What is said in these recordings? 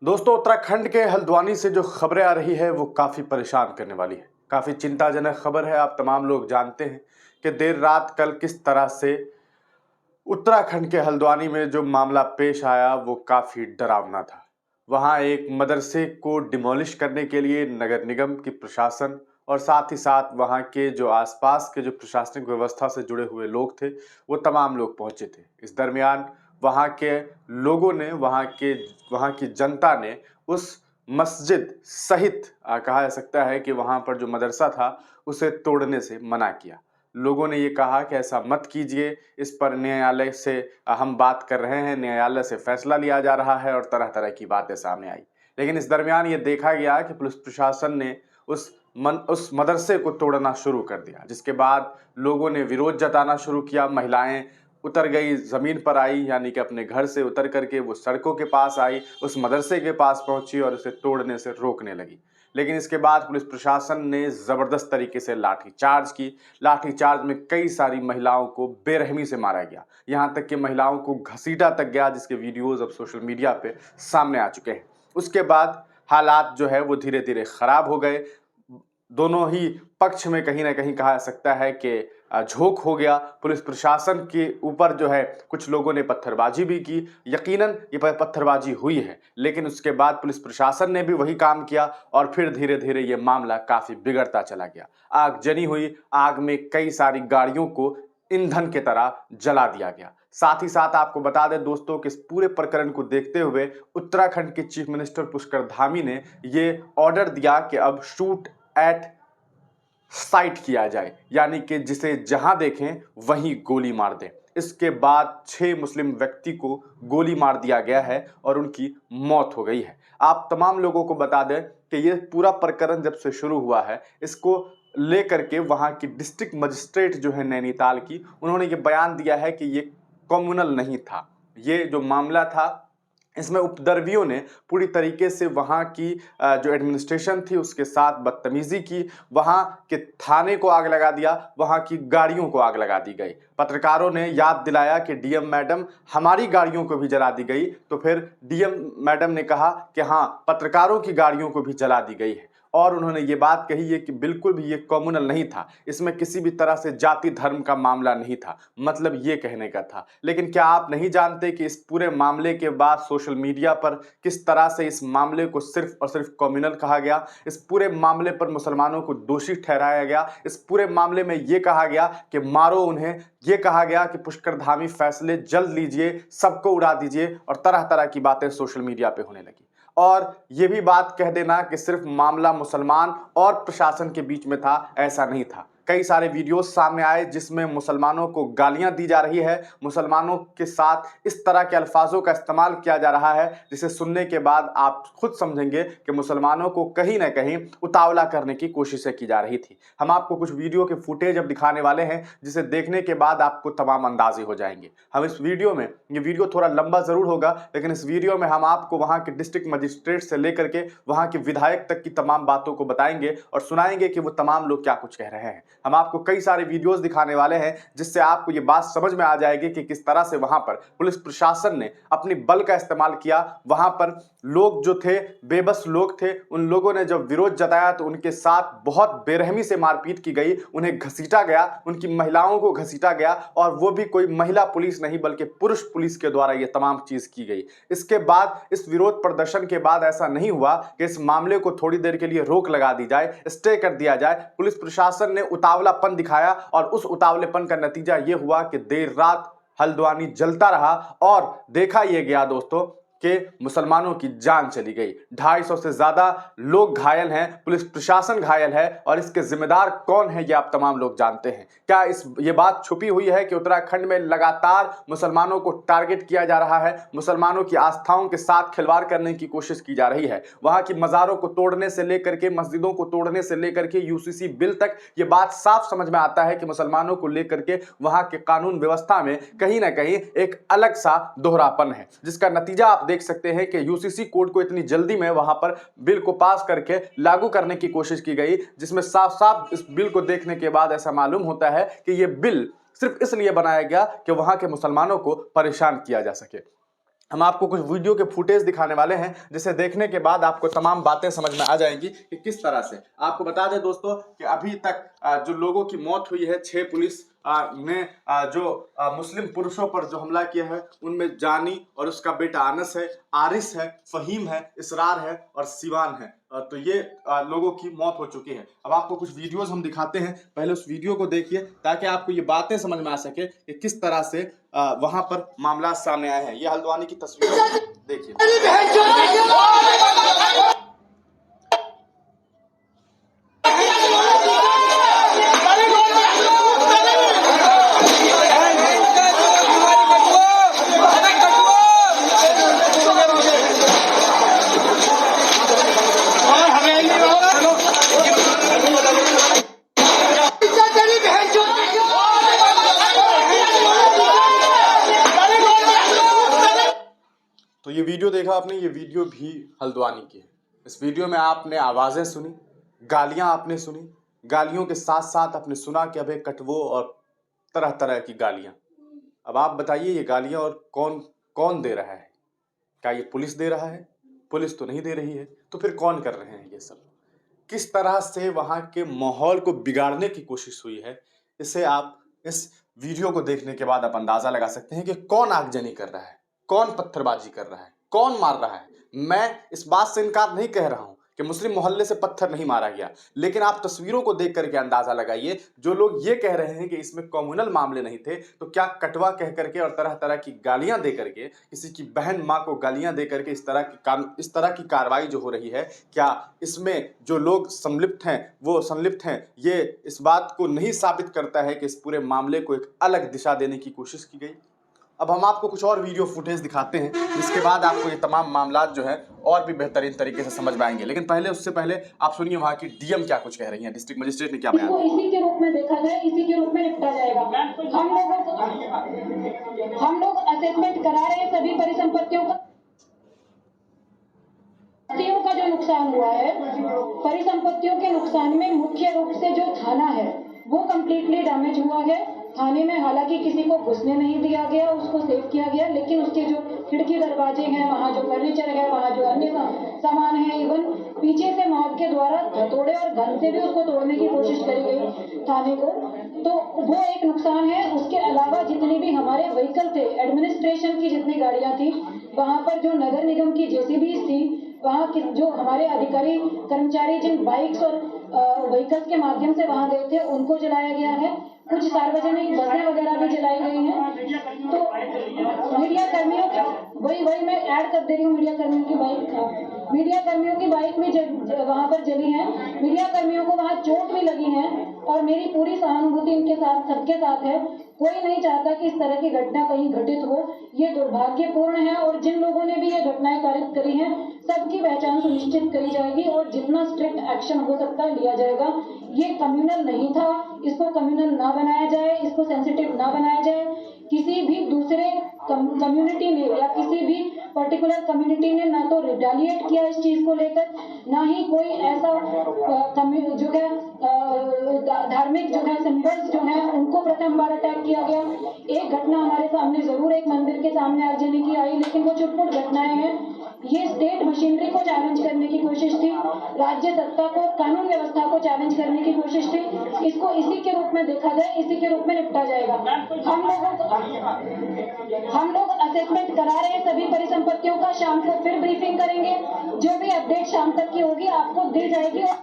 दोस्तों, उत्तराखंड के हल्द्वानी से जो खबरें आ रही है वो काफ़ी परेशान करने वाली है। काफ़ी चिंताजनक खबर है। आप तमाम लोग जानते हैं कि देर रात कल किस तरह से उत्तराखंड के हल्द्वानी में जो मामला पेश आया वो काफ़ी डरावना था। वहाँ एक मदरसे को डिमोलिश करने के लिए नगर निगम की प्रशासन और साथ ही साथ वहाँ के जो आसपास के जो प्रशासनिक व्यवस्था से जुड़े हुए लोग थे, वो तमाम लोग पहुँचे थे। इस दरमियान वहाँ के लोगों ने, वहाँ की जनता ने उस मस्जिद सहित कहा जा सकता है कि वहाँ पर जो मदरसा था, उसे तोड़ने से मना किया। लोगों ने ये कहा कि ऐसा मत कीजिए, इस पर न्यायालय से हम बात कर रहे हैं, न्यायालय से फैसला लिया जा रहा है और तरह-तरह की बातें सामने आई। लेकिन इस दरमियान ये देखा गया कि पुलिस प्रशासन ने उस मदरसे को तोड़ना शुरू कर दिया, जिसके बाद लोगों ने विरोध जताना शुरू किया। महिलाएं उतर गई, ज़मीन पर आई, यानी कि अपने घर से उतर करके वो सड़कों के पास आई, उस मदरसे के पास पहुंची और उसे तोड़ने से रोकने लगी। लेकिन इसके बाद पुलिस प्रशासन ने ज़बरदस्त तरीके से लाठीचार्ज की। लाठीचार्ज में कई सारी महिलाओं को बेरहमी से मारा गया, यहाँ तक कि महिलाओं को घसीटा तक गया, जिसके वीडियोज़ अब सोशल मीडिया पे सामने आ चुके हैं। उसके बाद हालात जो है वो धीरे-धीरे खराब हो गए। दोनों ही पक्ष में कहीं न कहीं कहा जा सकता है कि झोंक हो गया। पुलिस प्रशासन के ऊपर जो है कुछ लोगों ने पत्थरबाजी भी की। यकीनन ये पत्थरबाजी हुई है, लेकिन उसके बाद पुलिस प्रशासन ने भी वही काम किया और फिर धीरे-धीरे ये मामला काफ़ी बिगड़ता चला गया। आगजनी हुई, आग में कई सारी गाड़ियों को ईंधन की तरह जला दिया गया। साथ ही साथ आपको बता दें दोस्तों कि इस पूरे प्रकरण को देखते हुए उत्तराखंड के चीफ मिनिस्टर पुष्कर धामी ने ये ऑर्डर दिया कि अब शूट एट साइट किया जाए, यानी कि जिसे जहां देखें वहीं गोली मार दें। इसके बाद 6 मुस्लिम व्यक्ति को गोली मार दिया गया है और उनकी मौत हो गई है। आप तमाम लोगों को बता दें कि ये पूरा प्रकरण जब से शुरू हुआ है, इसको लेकर के वहां की डिस्ट्रिक्ट मजिस्ट्रेट जो है नैनीताल की, उन्होंने ये बयान दिया है कि ये कम्युनल नहीं था। ये जो मामला था, इसमें उपद्रवियों ने पूरी तरीके से वहाँ की जो एडमिनिस्ट्रेशन थी उसके साथ बदतमीजी की। वहाँ के थाने को आग लगा दिया, वहाँ की गाड़ियों को आग लगा दी गई। पत्रकारों ने याद दिलाया कि डीएम मैडम हमारी गाड़ियों को भी जला दी गई, तो फिर डीएम मैडम ने कहा कि हाँ, पत्रकारों की गाड़ियों को भी जला दी गई है। और उन्होंने ये बात कही है कि बिल्कुल भी ये कम्युनल नहीं था, इसमें किसी भी तरह से जाति धर्म का मामला नहीं था, मतलब ये कहने का था। लेकिन क्या आप नहीं जानते कि इस पूरे मामले के बाद सोशल मीडिया पर किस तरह से इस मामले को सिर्फ और सिर्फ कम्युनल कहा गया। इस पूरे मामले पर मुसलमानों को दोषी ठहराया गया। इस पूरे मामले में ये कहा गया कि मारो उन्हें, ये कहा गया कि पुष्कर धामी फैसले जल्द लीजिए, सबको उड़ा दीजिए, और तरह तरह की बातें सोशल मीडिया पे होने लगी। और ये भी बात कह देना कि सिर्फ मामला मुसलमान और प्रशासन के बीच में था, ऐसा नहीं था। कई सारे वीडियोस सामने आए जिसमें मुसलमानों को गालियां दी जा रही है, मुसलमानों के साथ इस तरह के अल्फाजों का इस्तेमाल किया जा रहा है, जिसे सुनने के बाद आप खुद समझेंगे कि मुसलमानों को कहीं ना कहीं उतावला करने की कोशिशें की जा रही थी। हम आपको कुछ वीडियो के फुटेज अब दिखाने वाले हैं, जिसे देखने के बाद आपको तमाम अंदाजे हो जाएंगे। हम इस वीडियो में, ये वीडियो थोड़ा लंबा जरूर होगा, लेकिन इस वीडियो में हम आपको वहां के डिस्ट्रिक्ट मजिस्ट्रेट से लेकर के वहां के विधायक तक की तमाम बातों को बताएंगे और सुनाएंगे कि वो तमाम लोग क्या कुछ कह रहे हैं। हम आपको कई सारे वीडियोस दिखाने वाले हैं, जिससे आपको ये बात समझ में आ जाएगी कि किस तरह से वहां पर पुलिस प्रशासन ने अपनी बल का इस्तेमाल किया। वहां पर लोग जो थे, बेबस लोग थे, उन लोगों ने जब विरोध जताया तो उनके साथ बहुत बेरहमी से मारपीट की गई, उन्हें घसीटा गया, उनकी महिलाओं को घसीटा गया, और वो भी कोई महिला पुलिस नहीं बल्कि पुरुष पुलिस के द्वारा ये तमाम चीज की गई। इसके बाद, इस विरोध प्रदर्शन के बाद ऐसा नहीं हुआ कि इस मामले को थोड़ी देर के लिए रोक लगा दी जाए, स्टे कर दिया जाए। पुलिस प्रशासन ने उतावलापन दिखाया और उस उतावलेपन का नतीजा यह हुआ कि देर रात हल्द्वानी जलता रहा और देखा यह गया दोस्तों कि मुसलमानों की जान चली गई। 250 से ज्यादा लोग घायल हैं, पुलिस प्रशासन घायल है, और इसके जिम्मेदार कौन है ये आप तमाम लोग जानते हैं। क्या ये बात छुपी हुई है कि उत्तराखंड में लगातार मुसलमानों को टारगेट किया जा रहा है, मुसलमानों की आस्थाओं के साथ खिलवाड़ करने की कोशिश की जा रही है। वहां की मज़ारों को तोड़ने से लेकर के, मस्जिदों को तोड़ने से लेकर के यूसीसी बिल तक, ये बात साफ समझ में आता है कि मुसलमानों को लेकर के वहां के कानून व्यवस्था में कहीं ना कहीं एक अलग सा दोहरापन है, जिसका नतीजा आप देख सकते हैं कि यूसीसी कोड को इतनी जल्दी में वहां पर बिल को पास करके लागू करने की कोशिश की गई, जिसमें साफ साफ इस बिल को देखने के बाद ऐसा मालूम होता है कि यह बिल सिर्फ इसलिए बनाया गया कि वहां के मुसलमानों को परेशान किया जा सके। हम आपको कुछ वीडियो के फुटेज दिखाने वाले हैं, जिसे देखने के बाद आपको तमाम बातें समझ में आ जाएंगी कि किस तरह से। आपको बता दें दोस्तों कि अभी तक जो लोगों की मौत हुई है, 6 पुलिस ने जो मुस्लिम पुरुषों पर जो हमला किया है, उनमें जानी और उसका बेटा अनस है, आरिस है, फहीम है, इसरार है और सिवान है। तो ये लोगों की मौत हो चुकी है। अब आपको कुछ वीडियोस हम दिखाते हैं, पहले उस वीडियो को देखिए ताकि आपको ये बातें समझ में आ सके कि किस तरह से वहां पर मामला सामने आए हैं। ये हल्द्वानी की तस्वीर देखिए। तो ये वीडियो देखा आपने, ये वीडियो भी हल्द्वानी की है। इस वीडियो में आपने आवाज़ें सुनी, गालियां आपने सुनी, गालियों के साथ साथ आपने सुना कि अबे कटवो और तरह तरह की गालियां। अब आप बताइए ये गालियां और कौन कौन दे रहा है? क्या ये पुलिस दे रहा है? पुलिस तो नहीं दे रही है, तो फिर कौन कर रहे हैं ये सब? किस तरह से वहां के माहौल को बिगाड़ने की कोशिश हुई है, इसे आप इस वीडियो को देखने के बाद आप अंदाजा लगा सकते हैं कि कौन आगजनी कर रहा है, कौन पत्थरबाजी कर रहा है, कौन मार रहा है। मैं इस बात से इनकार नहीं कह रहा हूं कि मुस्लिम मोहल्ले से पत्थर नहीं मारा गया, लेकिन आप तस्वीरों को देख करके अंदाजा लगाइए। जो लोग ये कह रहे हैं कि इसमें कम्युनल मामले नहीं थे, तो क्या कटवा कह करके और तरह तरह की गालियां दे करके, किसी की बहन मां को गालियां दे करके इस तरह की कार्रवाई जो हो रही है, क्या इसमें जो लोग संलिप्त हैं, ये इस बात को नहीं साबित करता है कि इस पूरे मामले को एक अलग दिशा देने की कोशिश की गई? अब हम आपको कुछ और वीडियो फुटेज दिखाते हैं, जिसके बाद आपको ये तमाम मामला जो है और भी बेहतरीन तरीके से समझ में आएंगे। लेकिन उससे पहले आप सुनिए वहाँ की डीएम क्या कुछ कह रही हैं, डिस्ट्रिक्ट मजिस्ट्रेट ने क्या बयान दिया। इसी के रूप में देखा जाए, इसी के रूप में निपटा जाएगा। हम लोग असेसमेंट करा रहे हैं सभी परिसंपत्तियों का जो नुकसान हुआ है, परिसंपत्तियों के नुकसान में मुख्य रूप से जो थाना है वो कम्प्लीटली डैमेज हुआ है। थाने में हालांकि किसी को घुसने नहीं दिया गया, उसको सेव किया गया, लेकिन उसके जो खिड़की दरवाजे हैं, वहाँ जो फर्नीचर है, वहाँ जो अन्य सामान है, इवन पीछे से मॉब के द्वारा हथौड़े और गन से भी उसको तोड़ने की कोशिश करी गई थाने को, तो वो एक नुकसान है। उसके अलावा जितनी भी हमारे व्हीकल थे, एडमिनिस्ट्रेशन की जितनी गाड़ियाँ थी, वहाँ पर जो नगर निगम की जेसीबी थी, वहाँ के जो हमारे अधिकारी कर्मचारी जिन बाइक्स और व्हीकल्स के माध्यम से वहाँ गए थे, उनको जलाया गया है। कुछ सार्वजनिक बसें वगैरह भी जलाई गई हैं। तो मीडिया कर्मियों वही मैं ऐड कर दे रही हूँ, मीडिया कर्मियों की बाइक भी वहाँ पर जली है। मीडिया कर्मियों को वहाँ चोट भी लगी है और मेरी पूरी सहानुभूति इनके साथ, सबके साथ है। कोई नहीं चाहता कि इस तरह की घटना कहीं घटित हो, ये दुर्भाग्यपूर्ण है। और जिन लोगों ने भी ये घटनाएं कारित करी हैं, सबकी पहचान सुनिश्चित करी जाएगी और जितना स्ट्रिक्ट एक्शन हो सकता है लिया जाएगा। ये कम्युनल नहीं था, इसको कम्युनल ना बनाया जाए, इसको सेंसिटिव ना बनाया जाए। किसी भी दूसरे कम्युनिटी ने या किसी भी पर्टिकुलर कम्युनिटी ने ना तो रिटेलिएट किया इस चीज को लेकर, ना ही कोई ऐसा जो है धार्मिक जो है सिंबल्स जो है उनको प्रथम बार अटैक किया गया। एक घटना हमारे सामने जरूर एक मंदिर के सामने आगजनी की आई, लेकिन वो छुटपुट घटनाएं हैं। ये स्टेट मशीनरी को चैलेंज करने की कोशिश थी, राज्य सत्ता को, कानून व्यवस्था को चैलेंज करने की कोशिश थी। इसको इसी के रूप में देखा जाए, इसी के रूप में निपटा जाएगा। हम लोग असेसमेंट करा रहे हैं सभी परिसंपत्तियों का। शाम को फिर ब्रीफिंग करेंगे, जो भी अपडेट शाम तक की होगी आपको दी जाएगी और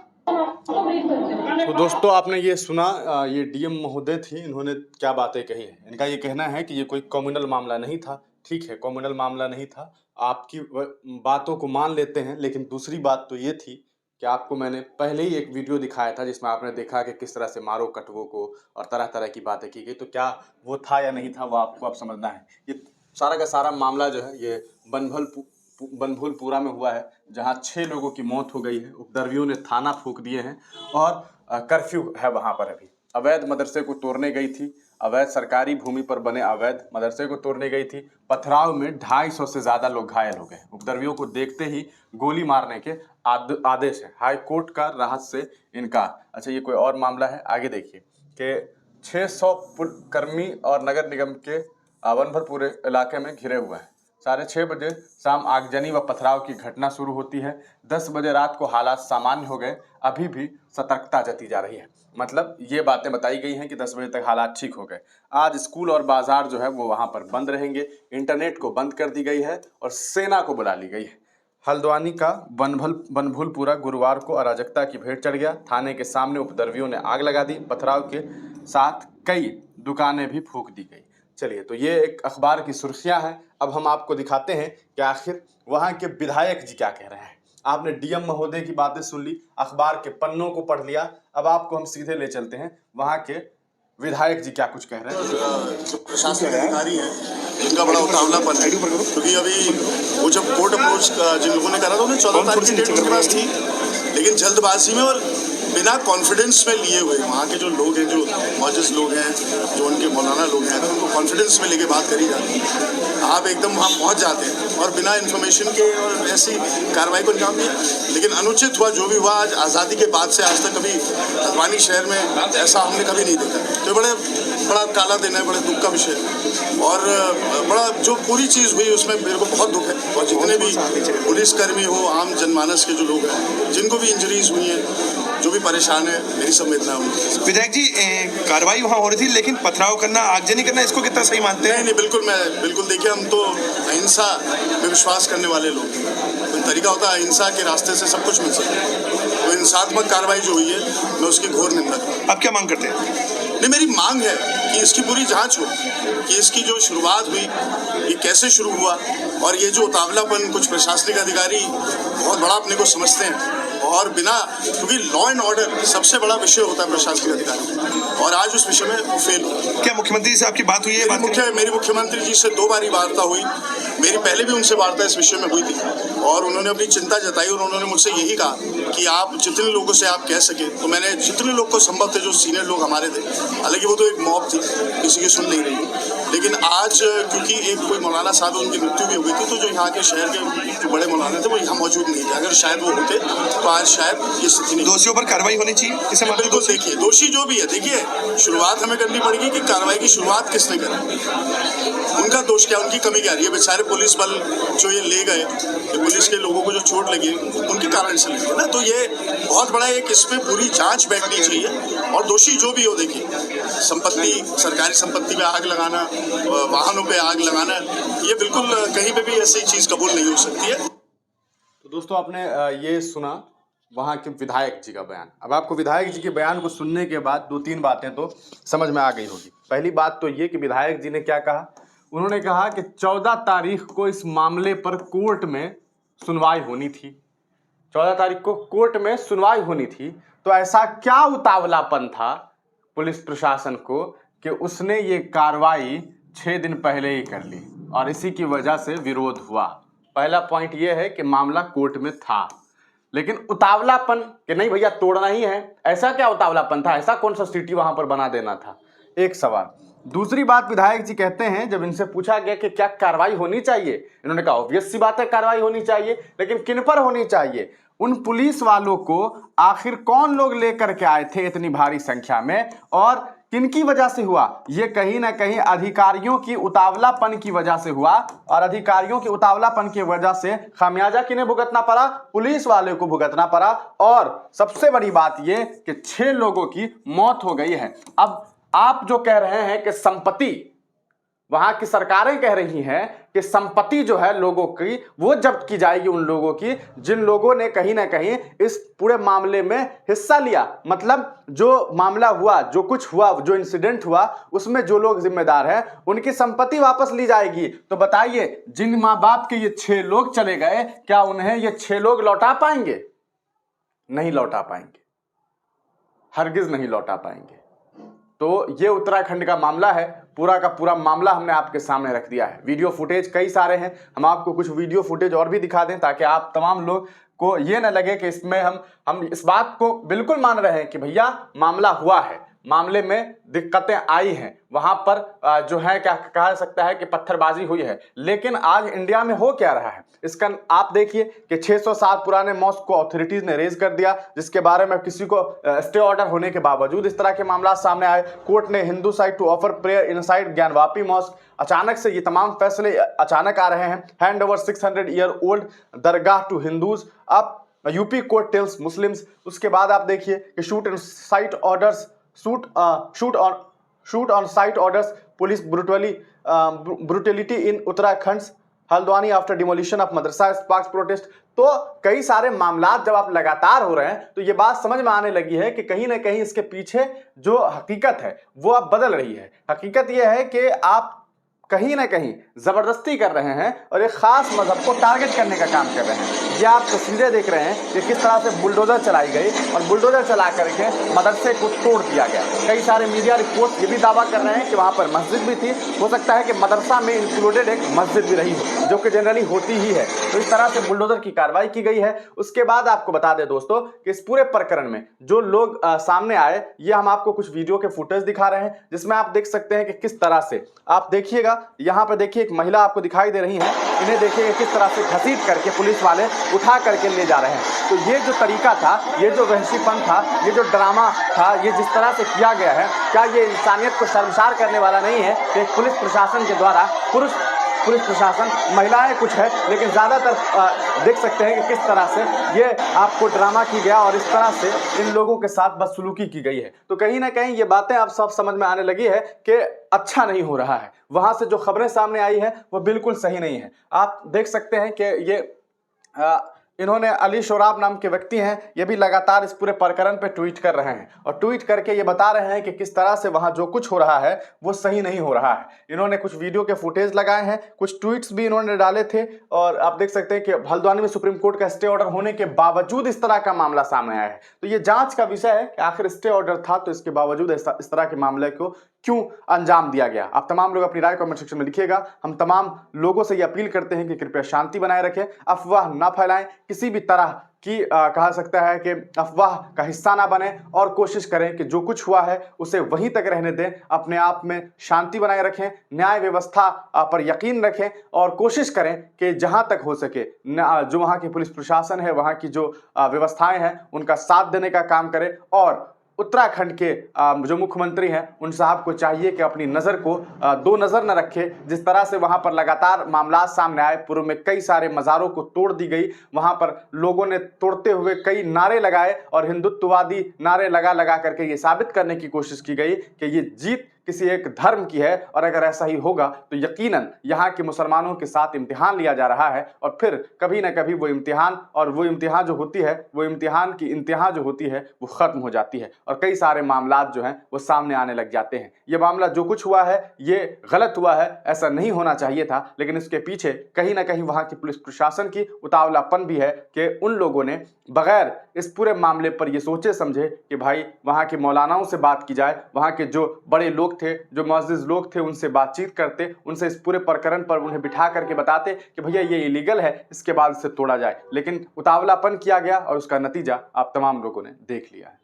तो दोस्तों आपने ये सुना, ये डीएम महोदय थी, इन्होंने क्या बातें कही है। इनका ये कहना है कि ये कोई कम्युनल मामला नहीं था। ठीक है, कम्युनल मामला नहीं था, आपकी बातों को मान लेते हैं, लेकिन दूसरी बात तो ये थी कि आपको मैंने पहले ही एक वीडियो दिखाया था जिसमें आपने देखा कि किस तरह से मारो कटवो को और तरह तरह की बातें की गई। तो क्या वो था या नहीं था, वो आपको अब समझना है। ये सारा का सारा मामला जो है ये बनभूलपुरा में हुआ है, जहां 6 लोगों की मौत हो गई है। उपद्रवियों ने थाना फूंक दिए हैं और कर्फ्यू है वहां पर। अभी अवैध मदरसे को तोड़ने गई थी, अवैध सरकारी भूमि पर बने अवैध मदरसे को तोड़ने गई थी। पथराव में 250 से ज़्यादा लोग घायल हो गए। उपद्रवियों को देखते ही गोली मारने के आदेश है। हाई कोर्ट का राहत से इनकार। अच्छा, ये कोई और मामला है, आगे देखिए कि 600 कर्मी और नगर निगम के बनभूलपुर इलाके में घिरे हुए हैं। 6:30 बजे शाम आगजनी व पथराव की घटना शुरू होती है। 10 बजे रात को हालात सामान्य हो गए, अभी भी सतर्कता जती जा रही है। मतलब ये बातें बताई गई हैं कि 10 बजे तक हालात ठीक हो गए। आज स्कूल और बाजार जो है वो वहाँ पर बंद रहेंगे, इंटरनेट को बंद कर दी गई है और सेना को बुला ली गई है। हल्द्वानी का बनभूलपुरा गुरुवार को अराजकता की भेंट चढ़ गया। थाने के सामने उपद्रवियों ने आग लगा दी, पथराव के साथ कई दुकानें भी फूंक दी गई। चलिए, तो ये एक अखबार की सुर्खियां हैं। अब हम आपको दिखाते हैं कि आखिर वहाँ के विधायक जी क्या कह रहे हैं। आपने डीएम महोदय की बातें सुन ली, अखबार के पन्नों को पढ़ लिया, अब आपको हम सीधे ले चलते हैं वहाँ के विधायक जी क्या कुछ कह रहे हैं। जो प्रशासनिक अधिकारी हैं जिनका बड़ा उतावलापन है, क्योंकि अभी वो जब कोर्ट अप्रोच जिन लोगों ने करा था उन्हें 14 तारीख की डेट उनके पास थी, लेकिन जल्दबाजी में और बिना कॉन्फिडेंस में लिए हुए वहाँ के जो लोग हैं, जो मौजूद लोग हैं, जो उनके मौलाना लोग हैं, उनको कॉन्फिडेंस में लेके बात करी जाती है। आप एकदम वहाँ पहुँच जाते हैं और बिना इन्फॉर्मेशन के और ऐसी कार्रवाई को अंजाम दिया। लेकिन अनुचित हुआ जो भी हुआ, आज आज़ादी के बाद से आज तक कभी हल्द्वानी शहर में ऐसा हमने कभी नहीं देखा। तो बड़ा काला दिन है, बड़े दुख का विषय है और बड़ा जो पूरी चीज़ हुई उसमें मेरे को बहुत दुख है। और जितने भी पुलिसकर्मी हो, आम जनमानस के जो लोग हैं, जिनको भी इंजरीज हुई हैं, जो भी परेशान है, मेरी संवेदना है। विधायक जी, कार्रवाई वहाँ हो रही थी, लेकिन पथराव करना, आगजनी करना, इसको कितना सही मानते हैं? नहीं, बिल्कुल देखिए, हम तो अहिंसा में विश्वास करने वाले लोग हैं। तो तरीका होता है अहिंसा के रास्ते से सब कुछ मिल सकता है। तो हिंसात्मक कार्रवाई जो हुई है, मैं उसकी घोर निंदा करता हूं। आप क्या मांग करते हैं? नहीं, मेरी मांग है कि इसकी पूरी जांच हो कि इसकी जो शुरुआत हुई ये कैसे शुरू हुआ, और ये जो उतावलापन कुछ प्रशासनिक अधिकारी बहुत बड़ा अपने को समझते हैं और बिना, क्योंकि लॉ एंड ऑर्डर सबसे बड़ा विषय होता है प्रशासनिक अधिकारी, और आज उस विषय में फेल हुआ। क्या मुख्यमंत्री से आपकी बात हुई है? मेरी मुख्यमंत्री जी से 2 बारी वार्ता हुई। मेरी पहले भी उनसे वार्ता इस विषय में हुई थी और उन्होंने अपनी चिंता जताई और उन्होंने मुझसे यही कहा कि आप जितने लोगों से आप कह सके। तो मैंने जितने लोग को संभव थे, जो सीनियर लोग हमारे थे, हालांकि वो तो एक मॉब थी, किसी की सुन नहीं रही, लेकिन आज क्योंकि एक कोई मौलाना साहब उनकी मृत्यु भी हो गई थी, तो जो यहाँ के शहर के जो बड़े मौलाना थे वो यहाँ मौजूद नहीं थे। अगर शायद वो होते तो आज शायद ये स्थिति नहीं। दोषियों पर कार्रवाई होनी चाहिए। इसे बिल्कुल, देखिए, दोषी जो भी है, देखिए, शुरुआत हमें करनी पड़ेगी कि कार्रवाई की शुरुआत किसने करी, उनका दोष क्या, उनकी कमी क्या रही है। बेचारे पुलिस बल जो ये ले गए, पुलिस के लोगों को जो चोट लगी उनके कारण से लगी ना, तो ये बहुत बड़ा एक इसमें पूरी जांच बैठनी चाहिए। और दोषी जो भी हो, देखिए, संपत्ति, सरकारी संपत्ति में आग लगाना, वाहनों पे आग लगाना, ये बिल्कुल कहीं पे भी ऐसी चीज कबूल नहीं हो सकती है। तो दोस्तों, आपने ये सुना वहाँ के विधायक जी का बयान। अब आपको विधायक जी के बयान को सुनने के बाद 2-3 बातें तो समझ में आ गई होगी। पहली बात तो ये कि विधायक जी ने क्या कहा। उन्होंने कहा कि 14 तारीख को इस मामले पर कोर्ट में सुनवाई होनी थी। 14 तारीख को कोर्ट में सुनवाई होनी थी, तो ऐसा क्या उतावलापन था पुलिस प्रशासन को कि उसने ये कार्रवाई 6 दिन पहले ही कर ली और इसी की वजह से विरोध हुआ। पहला पॉइंट ये है कि मामला कोर्ट में था, लेकिन उतावलापन कि नहीं भैया तोड़ना ही है, ऐसा क्या उतावलापन था? ऐसा कौन सा सिटी वहां पर बना देना था? एक सवाल। दूसरी बात, विधायक जी कहते हैं, जब इनसे पूछा गया कि क्या कार्रवाई होनी चाहिए, इन्होंने कहा ऑब्वियस सी बात है कार्रवाई होनी चाहिए, लेकिन किन पर होनी चाहिए? उन पुलिस वालों को आखिर कौन लोग लेकर के आए थे इतनी भारी संख्या में, और किनकी वजह से हुआ? ये कहीं ना कहीं अधिकारियों की उतावलापन की वजह से हुआ, और अधिकारियों की उतावलापन की वजह से खामियाजा किन्हें भुगतना पड़ा? पुलिस वाले को भुगतना पड़ा। और सबसे बड़ी बात ये कि 6 लोगों की मौत हो गई है। अब आप जो कह रहे हैं कि संपत्ति, वहां की सरकारें कह रही हैं कि संपत्ति जो है लोगों की वो जब्त की जाएगी, उन लोगों की जिन लोगों ने कहीं ना कहीं इस पूरे मामले में हिस्सा लिया। मतलब जो मामला हुआ, जो कुछ हुआ, जो इंसिडेंट हुआ, उसमें जो लोग जिम्मेदार हैं उनकी संपत्ति वापस ली जाएगी। तो बताइए, जिन माँ बाप के ये 6 लोग चले गए, क्या उन्हें ये 6 लोग लौटा पाएंगे? नहीं लौटा पाएंगे, हरगिज नहीं लौटा पाएंगे। तो ये उत्तराखंड का मामला है, पूरा का पूरा मामला हमने आपके सामने रख दिया है। वीडियो फुटेज कई सारे हैं, हम आपको कुछ वीडियो फुटेज और भी दिखा दें ताकि आप तमाम लोग को ये न लगे कि इसमें हम इस बात को बिल्कुल मान रहे हैं कि भैया मामला हुआ है, मामले में दिक्कतें आई हैं, वहां पर जो है क्या कहा जा सकता है कि पत्थरबाजी हुई है। लेकिन आज इंडिया में हो क्या रहा है इसका आप देखिए कि 600 साल पुराने मॉस्क को अथॉरिटीज ने रेज कर दिया, जिसके बारे में किसी को स्टे ऑर्डर होने के बावजूद इस तरह के मामला सामने आए। कोर्ट ने Hindu side to offer prayer inside Gyanvapi mosque. अचानक से ये तमाम फैसले अचानक आ रहे हैं। Hand over 600 year old dargah to Hindus. अब यूपी कोर्ट टेल्स मुस्लिम्स। उसके बाद आप देखिए कि shoot on sight orders police brutality in Uttarakhand Haldwani after demolition of madrasa sparks protest. तो कई सारे मामला जब आप लगातार हो रहे हैं तो ये बात समझ में आने लगी है कि कहीं ना कहीं इसके पीछे जो हकीकत है वो अब बदल रही है। हकीकत यह है कि आप कहीं ना कहीं जबरदस्ती कर रहे हैं और एक खास मजहब को टारगेट करने का काम कर रहे हैं। ये आप तस्वीरें देख रहे हैं कि किस तरह से बुलडोजर चलाई गई और बुलडोजर चला करके मदरसे को तोड़ दिया गया। कई सारे मीडिया रिपोर्ट ये भी दावा कर रहे हैं कि वहाँ पर मस्जिद भी थी, हो सकता है कि मदरसा में इंक्लूडेड एक मस्जिद भी रही हो, जो कि जनरली होती ही है। तो इस तरह से बुलडोजर की कार्रवाई की गई है। उसके बाद आपको बता दें दोस्तों कि इस पूरे प्रकरण में जो लोग सामने आए, ये हम आपको कुछ वीडियो के फुटेज दिखा रहे हैं, जिसमें आप देख सकते हैं कि किस तरह से आप देखिएगा। यहाँ पर देखिए एक महिला आपको दिखाई दे रही है, इन्हें देखिए किस तरह से घसीट करके पुलिस वाले उठा करके ले जा रहे हैं। तो ये जो तरीका था, ये जो वहशीपन था, ये जो ड्रामा था, ये जिस तरह से किया गया है, क्या ये इंसानियत को शर्मसार करने वाला नहीं है कि पुलिस प्रशासन के द्वारा पुलिस प्रशासन, महिलाएं कुछ है लेकिन ज़्यादातर देख सकते हैं कि किस तरह से ये आपको ड्रामा की गया और इस तरह से इन लोगों के साथ बदसलूकी की गई है। तो कहीं ना कहीं ये बातें अब सब समझ में आने लगी है कि अच्छा नहीं हो रहा है। वहाँ से जो खबरें सामने आई है वो बिल्कुल सही नहीं है। आप देख सकते हैं कि ये इन्होंने अली शोराब नाम के व्यक्ति हैं, ये भी लगातार इस पूरे प्रकरण पे ट्वीट कर रहे हैं और ट्वीट करके ये बता रहे हैं कि किस तरह से वहाँ जो कुछ हो रहा है वो सही नहीं हो रहा है। इन्होंने कुछ वीडियो के फुटेज लगाए हैं, कुछ ट्वीट्स भी इन्होंने डाले थे और आप देख सकते हैं कि हल्द्वानी में सुप्रीम कोर्ट का स्टे ऑर्डर होने के बावजूद इस तरह का मामला सामने आया है। तो ये जांच का विषय है कि आखिर स्टे ऑर्डर था तो इसके बावजूद इस तरह के मामले को क्यों अंजाम दिया गया। आप तमाम लोग अपनी राय कमेंट सेक्शन में लिखिएगा। हम तमाम लोगों से ये अपील करते हैं कि कृपया शांति बनाए रखें, अफवाह ना फैलाएं, किसी भी तरह की कहा सकता है कि अफवाह का हिस्सा ना बने और कोशिश करें कि जो कुछ हुआ है उसे वहीं तक रहने दें। अपने आप में शांति बनाए रखें, न्याय व्यवस्था पर यकीन रखें और कोशिश करें कि जहां तक हो सके जो वहां की पुलिस प्रशासन है, वहां की जो व्यवस्थाएं हैं, उनका साथ देने का काम करें। और उत्तराखंड के जो मुख्यमंत्री हैं उन साहब को चाहिए कि अपनी नज़र को दो नज़र न रखे। जिस तरह से वहाँ पर लगातार मामला सामने आए, पूर्व में कई सारे मज़ारों को तोड़ दी गई, वहाँ पर लोगों ने तोड़ते हुए कई नारे लगाए और हिंदुत्ववादी नारे लगा करके ये साबित करने की कोशिश की गई कि ये जीत किसी एक धर्म की है। और अगर ऐसा ही होगा तो यकीनन यहाँ के मुसलमानों के साथ इम्तिहान लिया जा रहा है और फिर कभी ना कभी वो इम्तिहान जो होती है, वो इम्तिहान की इंतहा जो होती है वो ख़त्म हो जाती है और कई सारे मामला जो हैं वो सामने आने लग जाते हैं। ये मामला जो कुछ हुआ है ये गलत हुआ है, ऐसा नहीं होना चाहिए था, लेकिन इसके पीछे कहीं ना कहीं वहाँ की पुलिस प्रशासन की उतावलापन भी है कि उन लोगों ने बगैर इस पूरे मामले पर ये सोचे समझे कि भाई वहाँ के मौलानाओं से बात की जाए, वहाँ के जो बड़े लोग थे, जो मुअज़्ज़िज़ लोग थे, उनसे बातचीत करते, उनसे इस पूरे प्रकरण पर उन्हें बिठा करके बताते कि भैया ये इलीगल है, इसके बाद इसे तोड़ा जाए। लेकिन उतावलापन किया गया और उसका नतीजा आप तमाम लोगों ने देख लिया है।